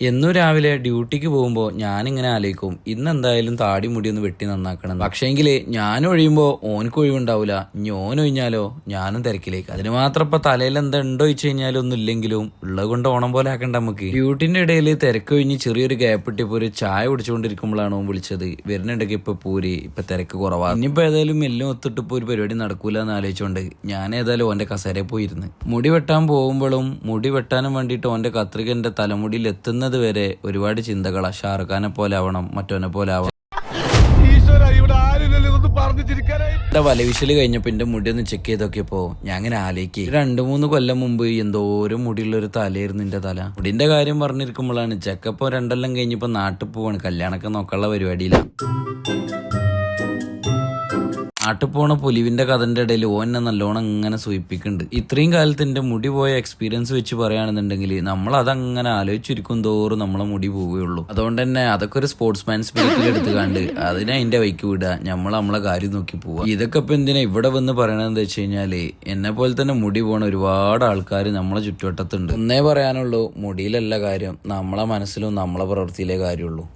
എന്നും രാവിലെ ഡ്യൂട്ടിക്ക് പോകുമ്പോൾ ഞാനിങ്ങനെ ആലോചിക്കും ഇന്നെന്തായാലും താടി മുടി ഒന്ന് വെട്ടി നന്നാക്കണം. പക്ഷേങ്കിൽ ഞാൻ ഒഴിയുമ്പോൾ ഓനക്ക് ഒഴിവുണ്ടാവില്ല. ഇനി ഓൻ ഒഴിഞ്ഞാലോ ഞാനും തിരക്കിലേക്ക്. അതിന് മാത്രം ഇപ്പൊ തലയിൽ എന്താ ഉണ്ടോ വെച്ച് കഴിഞ്ഞാലും ഒന്നും ഇല്ലെങ്കിലും ഉള്ളത് കൊണ്ട് ഓണം പോലെ ആക്കണ്ട നമുക്ക്. ഡ്യൂട്ടിന്റെ ഇടയിൽ തിരക്ക് കഴിഞ്ഞ് ചെറിയൊരു ഗ്യാപ്പ് ഇട്ടിപ്പോ ഒരു ചായ കുടിച്ചുകൊണ്ടിരിക്കുമ്പോഴാണ് ഓൻ വിളിച്ചത്. വരുന്നുണ്ടെങ്കിൽ ഇപ്പൊ പൂരി ഇപ്പൊ തിരക്ക് കുറവാണ്. ഇനിയിപ്പോ ഏതായാലും എല്ലാം ഒത്തിട്ട് ഇപ്പൊ ഒരു പരിപാടി നടക്കൂല എന്ന് ആലോചിച്ചോണ്ട് ഞാൻ ഏതായാലും ഓന്റെ കസേരയിൽ പോയിരുന്നു. മുടി വെട്ടാൻ പോകുമ്പോഴും മുടി വെട്ടാനും വേണ്ടിയിട്ട് ഓന്റെ കത്രിക എന്റെ തലമുടിയിൽ എത്തുന്നത് വരെ ഒരുപാട് ചിന്തകളാ. ഷാറുഖ് ഖാനെ പോലെ ആവണം, മറ്റോനെ പോലെ ആവണം. എന്റെ വലവിശല് കഴിഞ്ഞപ്പോ എന്റെ മുടി ഒന്ന് ചെക്ക് ചെയ്തൊക്കെയപ്പോ ഞാൻ അങ്ങനെ ആലോചിക്ക് 2-3 കൊല്ലം മുമ്പ് എന്തോരം മുടിയുള്ള ഒരു തലയായിരുന്നു എന്റെ തല. മുടിന്റെ കാര്യം പറഞ്ഞിരിക്കുമ്പോഴാണ് ചെക്കപ്പോ 2 കൊല്ലം കഴിഞ്ഞപ്പോ നാട്ടിൽ പോവാണ്. കല്യാണമൊക്കെ നോക്കാനുള്ള പരിപാടിയില്ല. നാട്ടിൽ പോണ പുലിവിന്റെ കഥന്റെ ഇടയിൽ ഓന്നെ നല്ലോണം ഇങ്ങനെ സൂചിപ്പിക്കുന്നുണ്ട്. ഇത്രയും കാലത്ത് എന്റെ മുടി പോയ എക്സ്പീരിയൻസ് വെച്ച് പറയുകയാണെന്നുണ്ടെങ്കിൽ നമ്മൾ അതങ്ങനെ ആലോചിച്ചിരിക്കും തോറും നമ്മളെ മുടി പോവുകയുള്ളൂ. അതുകൊണ്ട് തന്നെ അതൊക്കെ ഒരു സ്പോർട്സ്മാൻ സ്പിരിറ്റിൽ എടുത്തുകാണ്ട് അതിനെ അതിന്റെ വൈക്ക് വിടുക, നമ്മളെ കാര്യം നോക്കി പോവുക. ഇതൊക്കെ ഇപ്പൊ എന്തിനാ ഇവിടെ വന്ന് പറയണതെന്ന് വെച്ച് കഴിഞ്ഞാല് എന്നെ പോലെ തന്നെ മുടി പോണ ഒരുപാട് ആൾക്കാർ നമ്മളെ ചുറ്റുവട്ടത്തുണ്ട്. ഒന്നേ പറയാനുള്ളൂ, മുടിയിലല്ല കാര്യം, നമ്മളെ മനസ്സിലും നമ്മളെ പ്രവൃത്തിയിലേ കാര്യമുള്ളൂ.